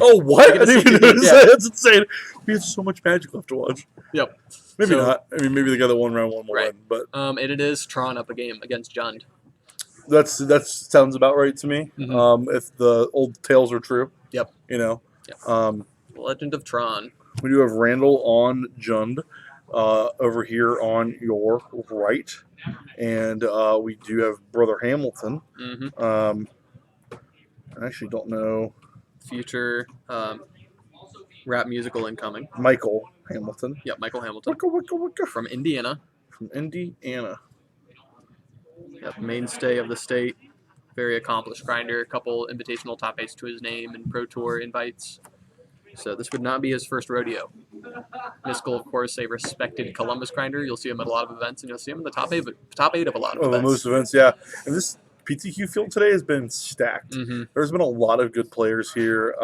Oh, what? I didn't even notice Yeah. that. That's insane. We have so much Magic left to watch. Yep. Maybe So- not. I mean, maybe the guy that won round one will Right. win, but And it is Tron up a game against Jund. that sounds about right to me. Mhm. If the old tales are true. Yep. You know. Yep. Legend of Tron. We do have Randall on Jund over here on your right. And we do have Brother Hamilton. Mm-hmm. I actually don't know. Future rap musical incoming. Michael Hamilton. Yep, Michael Hamilton. Wicka. From Indiana. From Indiana. Yep, mainstay of the state. Very accomplished grinder. A couple invitational top 8s to his name and Pro Tour invites. So this would not be his first rodeo. Mischal, of course, a respected Columbus grinder. You'll see him at a lot of events, and you'll see him in the top eight of a lot of events. Most events, yeah. And this PTQ field today has been stacked. Mm-hmm. There's been a lot of good players here.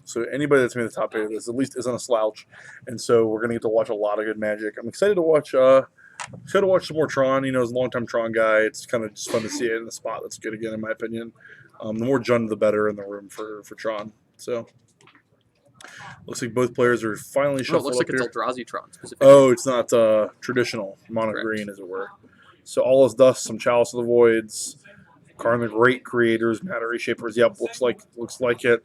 So anybody that's made the top 8 of this at least isn't a slouch. And so we're gonna get to watch a lot of good Magic. I'm excited to watch. Some more Tron. You know, as a longtime Tron guy, it's kind of just fun to see it in a spot that's good again, in my opinion. The more Jund, the better in the room for Tron. So. Looks like both players are finally shuffled. It looks like up it's here. Eldrazi Tron specifically. Oh, it's not traditional mono green, as it were. So all is dust, some Chalice of the Voids, Karn the Great creators, Matter Reshapers. Yep, looks like it.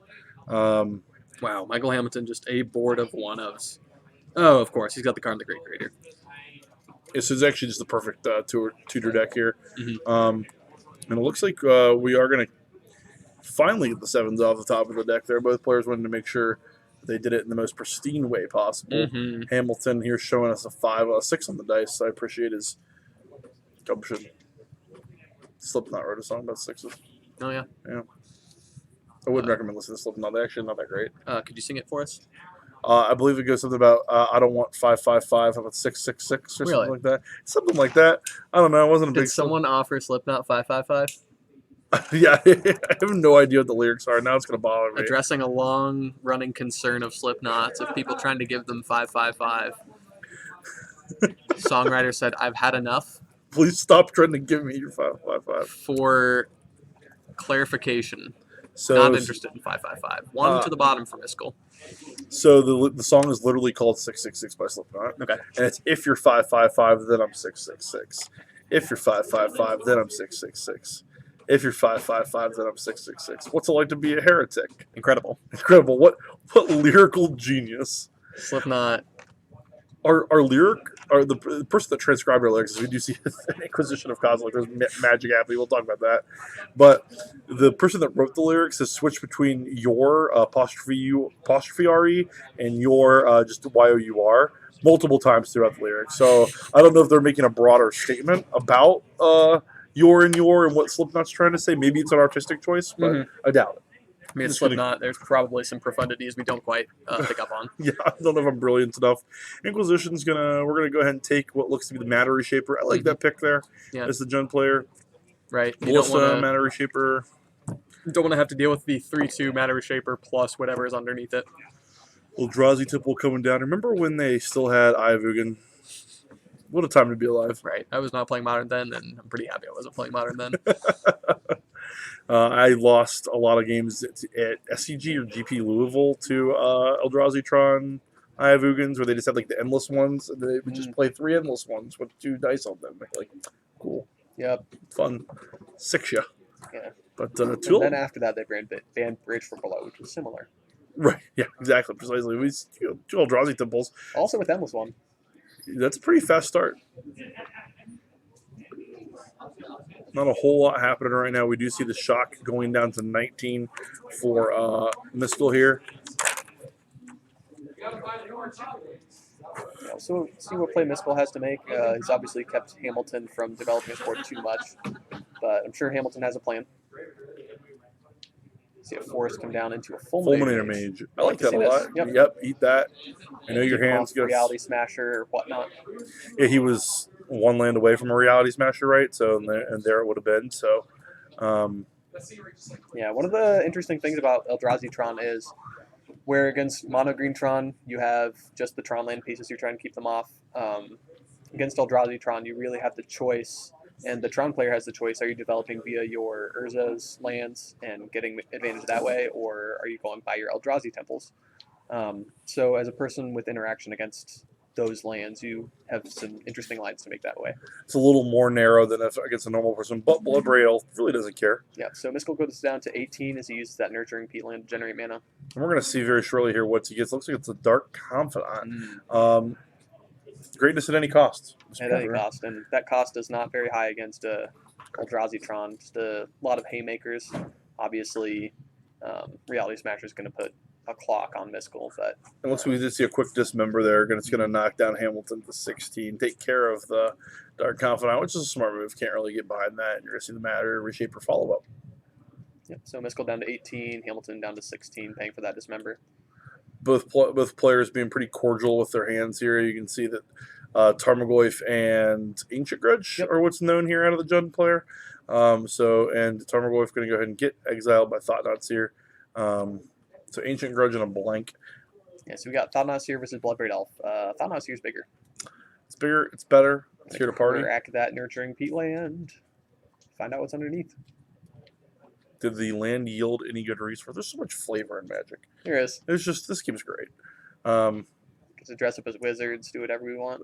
Wow, Michael Hamilton just a board of one-ofs. Oh, of course, he's got the Karn the Great creator. This is actually just the perfect tutor deck here. Mm-hmm. And it looks like we are going to finally get the 7s off the top of the deck there. Both players wanted to make sure they did it in the most pristine way possible. Mm-hmm. Hamilton here showing us a 6 on the dice. I appreciate his gumption. Slipknot wrote a song about 6s. Oh, yeah? Yeah. I wouldn't recommend listening to Slipknot. They're actually not that great. Could you sing it for us? I believe it goes something about I don't want 555, how about 666 or something like that. Something like that. I don't know. I wasn't a big. Did someone offer Slipknot 555? Yeah, I have no idea what the lyrics are. Now it's going to bother me. Addressing a long-running concern of Slipknots of people trying to give them 555. Songwriter said, "I've had enough." Please stop trying to give me your 555. For clarification, So not interested in 555. One to the bottom for Mischal. So the song is literally called 666 by Slipknot. Okay. And it's if you're 555, then I'm 666. If you're 555, then I'm 666. If you're 555, then I'm 666. What's it like to be a heretic? Incredible. Incredible. What lyrical genius. Slipknot. Our lyric, or the person that transcribed our lyrics, we do see an Inquisition of Cosmic. There's Magic Happy. We'll talk about that. But the person that wrote the lyrics has switched between your apostrophe RE and your just YOUR multiple times throughout the lyrics. So I don't know if they're making a broader statement about your and what Slipknot's trying to say. Maybe it's an artistic choice, but I doubt it. I mean, Slipknot, there's probably some profundities we don't quite pick up on. Yeah, I don't know if I'm brilliant enough. Inquisition's we're gonna go ahead and take what looks to be the Matter Reshaper. I like that pick there. Yeah. As the Jund player. Right. You Ballista, Matter Reshaper. Don't want to have to deal with the 3/2 Matter Reshaper plus whatever is underneath it. Eldrazi Temple coming down. Remember when they still had Ayavugan? What a time to be alive. Right. I was not playing Modern then, and I'm pretty happy I wasn't playing Modern then. I lost a lot of games at SCG or GP Louisville to Eldrazi Tron Ayavugans, where they just had like the endless ones, and they would just play 3 endless ones with 2 dice on them. Like, cool. Yep. Fun. 6-ya. Yeah. But and then after that, they banned Bridge for Below, which was similar. Right. Yeah, exactly. Precisely. We 2 Eldrazi Temples. Also with Endless One. That's a pretty fast start. Not a whole lot happening right now. We do see the shock going down to 19 for Mischal here. Yeah, so see what play Mischal has to make. He's obviously kept Hamilton from developing his board too much, but I'm sure Hamilton has a plan. See a forest come down into a Fulminator Mage. I like that a lot. Yep. Yep, eat that. I know your hands go. Reality Smasher or whatnot. Yeah, he was 1 land away from a Reality Smasher, right? So and there it would have been. So, yeah, one of the interesting things about Eldrazi Tron is where against Mono Green Tron you have just the Tron land pieces, you're trying to keep them off. Against Eldrazi Tron, you really have the choice And the Tron player has the choice: are you developing via your Urza's lands and getting advantage that way, or are you going by your Eldrazi temples? So as a person with interaction against those lands, you have some interesting lines to make that way. It's a little more narrow than if against a normal person, but Bloodbraid Elf really doesn't care. Yeah, so Miskell goes down to 18 as he uses that Nurturing Peatland to generate mana. And we're going to see very shortly here what he gets. Looks like it's a Dark Confidant. Mm. Greatness at any cost. At any cost, and that cost is not very high against Eldrazi Tron. Just a lot of haymakers. Obviously, Reality Smasher is going to put a clock on Miskell, but unless we just see a quick dismember there, and it's going to knock down Hamilton to 16, take care of the Dark Confidant, which is a smart move. Can't really get behind that. You're going to see the matter reshape or follow up. Yep. So Miskell down to 18, Hamilton down to 16, paying for that dismember. Both players being pretty cordial with their hands here. You can see that Tarmogoyf and Ancient Grudge are what's known here out of the Jund player. And Tarmogoyf going to go ahead and get exiled by Thought-Knots here. So Ancient Grudge and a blank. Yeah, so we got Thought-Knots here versus Bloodbraid Elf. Thought-Knots here is bigger. It's bigger. It's better. It's here to party. Crack that Nurturing Peatland. Find out what's underneath. Did the land yield any good resource? There's so much flavor in Magic. There is. There's just, this game's great. Get to dress up as wizards, do whatever we want.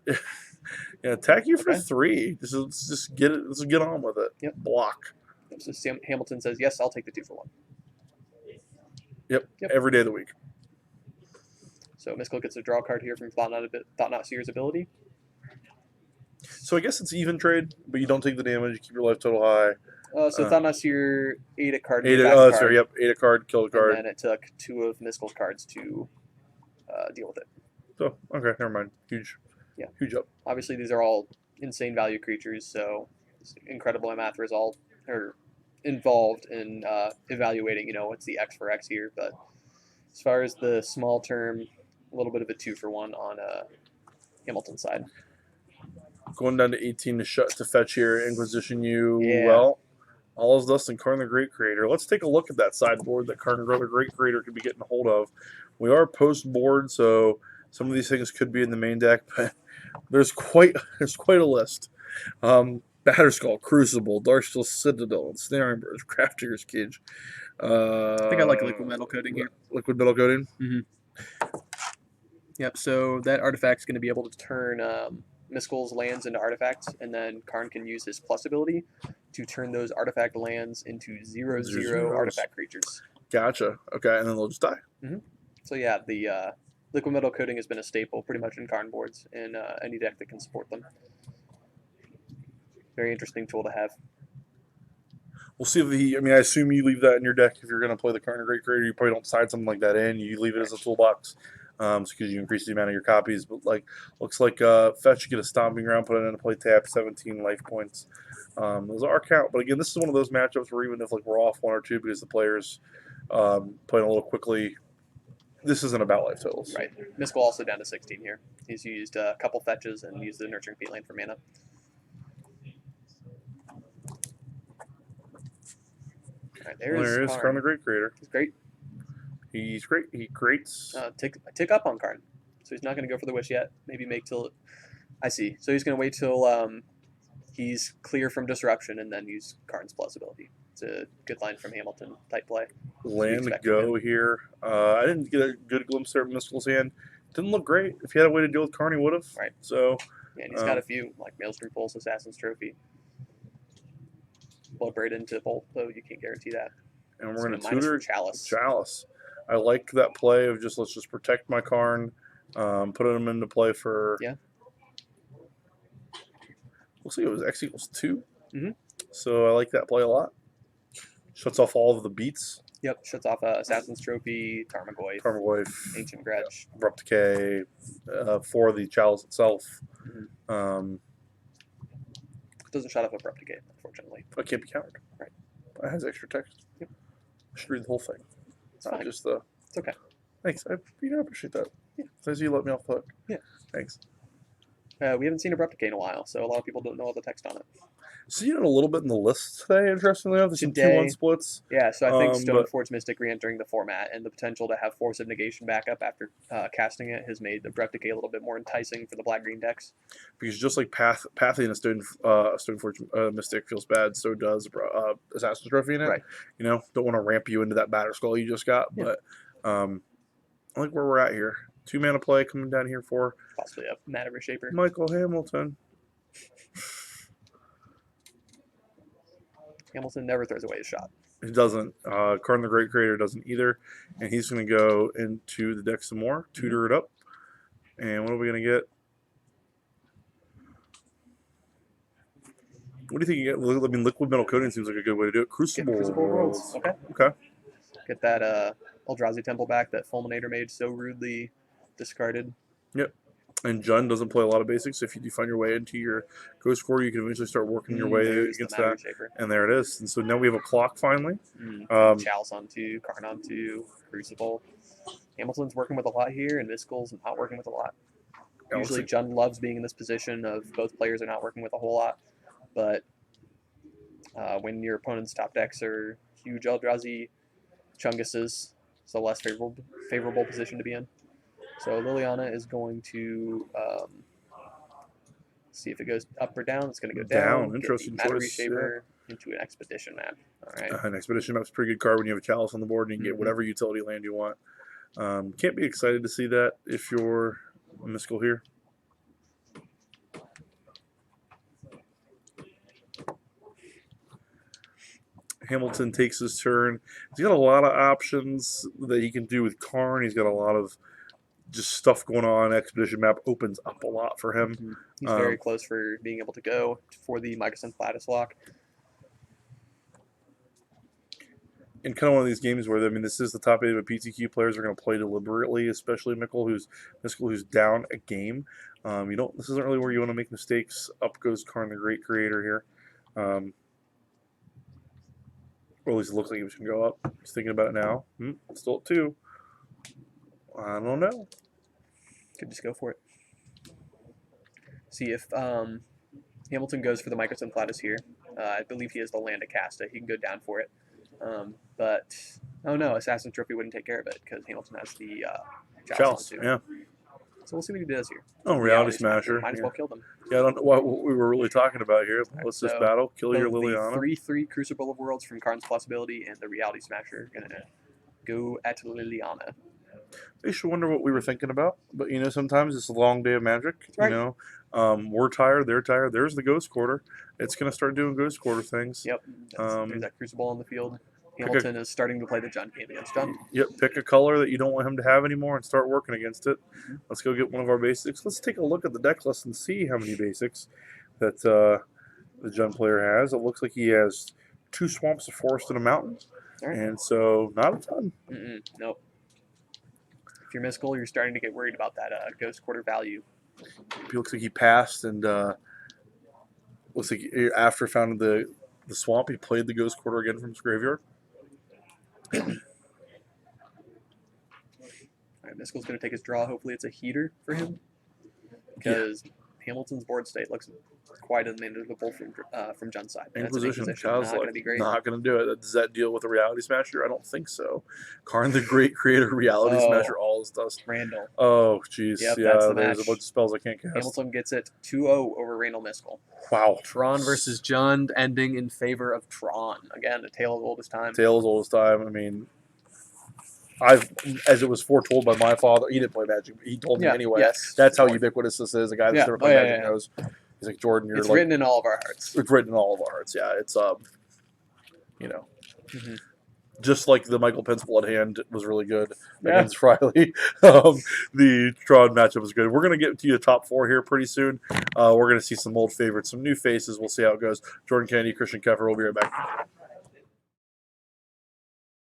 Yeah, attack you for 3. Let's just get it. Let's get on with it. Yep. Block. So Hamilton says, yes, I'll take the 2 for 1. Yep. Every day of the week. So Miskell gets a draw card here from Thought-Knot Seer's ability. So I guess it's even trade, but you don't take the damage. You keep your life total high. So Thought-Knot Seer ate a card. Ate a card, killed a card. And then it took 2 of Miskell's cards to deal with it. So, okay, never mind. Huge up. Obviously, these are all insane value creatures, so it's incredible math result or involved in evaluating, what's the X for X here. But as far as the small term, a little bit of a 2 for 1 on Hamilton's side. Going down to 18 to fetch here, Inquisition you. Yeah. Well, all is dust and Karn the Great Creator. Let's take a look at that sideboard that Karn the Great Creator could be getting a hold of. We are post board, so some of these things could be in the main deck, but there's quite a list. Batterskull, Crucible, Darksteel Citadel, Snaring Birds, Crafter's Cage. I think I like liquid metal coating here. Liquid metal coating? Mm-hmm. Yep, so that artifact's going to be able to turn Miskell's lands into artifacts, and then Karn can use his plus ability to turn those artifact lands into 0/0 artifact creatures. Gotcha. Okay, and then they'll just die. Mm-hmm. So yeah, the liquid metal coating has been a staple pretty much in Karn boards and any deck that can support them. Very interesting tool to have. We'll see if I assume you leave that in your deck if you're going to play the Karn the Great Creator. You probably don't side something like that in. You leave it as a toolbox. Because you increase the amount of your copies, but looks like fetch, you get a stomping ground, put it into play, tap 17 life points. Those are our count, but again, this is one of those matchups where even if we're off 1 or 2 because the players playing a little quickly, this isn't about life totals. Right. Miskell also down to 16 here. He's used a couple fetches and used the Nurturing Peatland for mana. All right, there is Karn the Great Creator. He's great. He's great. He creates. Tick up on Karn. So he's not going to go for the wish yet. Maybe make till. I see. So he's going to wait till he's clear from disruption and then use Karn's plus ability. It's a good line from Hamilton type play. Land go here. I didn't get a good glimpse there of Miskell's hand. Didn't look great. If he had a way to deal with Karn, he would have. Right. So. Yeah, and he's got a few like Maelstrom Pulse, Assassin's Trophy, Bloodbraid into Bolt, though you can't guarantee that. And we're going to tutor Chalice. I like that play of let's just protect my Karn, put him into play for. Yeah. We'll see. It was X equals 2. Mm-hmm. So I like that play a lot. Shuts off all of the beats. Yep. Shuts off Assassin's Trophy, Tarmogoyf, Ancient Grudge, Abrupt Decay, for the Chalice itself. Mm-hmm. Doesn't shut off Abrupt Decay, unfortunately. It can't be countered. Right. It has extra text. Yep. I should read the whole thing. It's fine. Just the. It's okay. Thanks. I appreciate that. Yeah. Says you let me off the hook. Yeah. Thanks. We haven't seen Abrupt Decay in a while, so a lot of people don't know all the text on it. Seeing it a little bit in the list today, interestingly enough. There's some Today. 2-1 splits. Yeah, so I think But Stoneforge's Mystic re-entering the format and the potential to have Force of Negation back up after casting it has made Abrupt Decay a little bit more enticing for the black-green decks. because just like pathing a Stoneforge Mystic feels bad, so does Assassin's Trophy in it. Right. You know, don't want to ramp you into that Batter Skull you just got, Yeah. but I like where we're at here. 2-mana play coming down here for Possibly a Mana Reshaper. Michael Hamilton. Hamilton never throws away a shot. He doesn't. Karn the Great Creator doesn't either. And he's going to go into the deck some more, tutor it up. And what are we going to get? What do you think you get? I mean, Liquid Metal Coating seems like a good way to do it. Crucible Worlds. Okay. Okay. Get that Eldrazi Temple back that Fulminator made so rudely discarded. Yep. And Jund doesn't play a lot of basics. So if you do find your way into your Ghost Core, you can eventually start working your way There's against the Mana that. Reshaper. And there it is. And so now we have a clock finally. Chalice on 2, Karn on 2, Crucible. Hamilton's working with a lot here, and Miskal's not working with a lot. Usually, Jund loves being in this position of both players are not working with a whole lot, but when your opponent's top decks are huge Eldrazi Chunguses, it's a less favorable position to be in. So Liliana is going to see if it goes up or down. It's going to go down. Interesting Mana choice. Reshaper into an Expedition map. All right. An Expedition map's a pretty good card when you have a Chalice on the board and you can get whatever utility land you want. Can't be excited to see that if you're a Mischal here. Hamilton takes his turn. He's got a lot of options that he can do with Karn. He's got a lot of just stuff going on. Expedition map opens up a lot for him. He's very close for being able to go for the Microsynth Lattice lock. In kind of one of these games where, I mean, this is the top 8 of PTQ players are going to play deliberately, especially Mischal, who's down a game. This isn't really where you want to make mistakes. Up goes Karn the Great Creator here. Or at least it looks like he was going to go up. He's thinking about it now. Still at 2. I don't know. Could just go for it. See if Hamilton goes for the Microsynth Lattice here. I believe he has the land to cast it. He can go down for it. But, oh no, Assassin's Trophy wouldn't take care of it because Hamilton has the Chalice too. Yeah. So we'll see what he does here. Oh, Reality Smasher. Might as well kill them. Yeah, I don't know what we were really talking about here. Let's just battle. Kill your Liliana. The 3/3 Crucible of Worlds from Karn's Possibility and the Reality Smasher are going to go at Liliana. They should wonder what we were thinking about. But, sometimes it's a long day of Magic. Right. We're tired. They're tired. There's the Ghost Quarter. It's going to start doing Ghost Quarter things. Yep. There's that Crucible on the field. Hamilton is starting to play the Jund game against Jund. Yep, pick a color that you don't want him to have anymore and start working against it. Let's go get one of our basics. Let's take a look at the deck list and see how many basics that the Jund player has. It looks like he has 2 swamps, a forest, and a mountain. Right. And so, not a ton. Nope. If you're Mischal, you're starting to get worried about that Ghost Quarter value. He looks like he passed and looks like after finding the swamp, he played the Ghost Quarter again from his graveyard. All right, Mischal's going to take his draw. Hopefully it's a heater for him because Hamilton's board state looks quite unmanageable from Jund's side. Inquisition, not going to be great. Not going to do it. Does that deal with a Reality Smasher? I don't think so. Karn the Great Creator, Reality Smasher, all his dust. Randall. Oh, jeez. Yep, yeah, that's the there's match. a bunch of spells I can't cast. Hamilton gets it 2-0 over Randall Mischal. Wow. Tron versus Jund ending in favor of Tron. Again, the tale of oldest time. Tale as old as time. I mean, as it was foretold by my father, he didn't play Magic, but he told me anyway. Yes. That's how ubiquitous this is. A guy that's never played Magic knows. He's like, Jordan, you're it's like... written in all of our hearts. It's written in all of our hearts, yeah. It's, just like the Michael Pence Blood Hand was really good against Riley. The Tron matchup was good. We're going to get to the top 4 here pretty soon. We're going to see some old favorites, some new faces. We'll see how it goes. Jordan Kennedy, Christian Keffer. We'll be right back.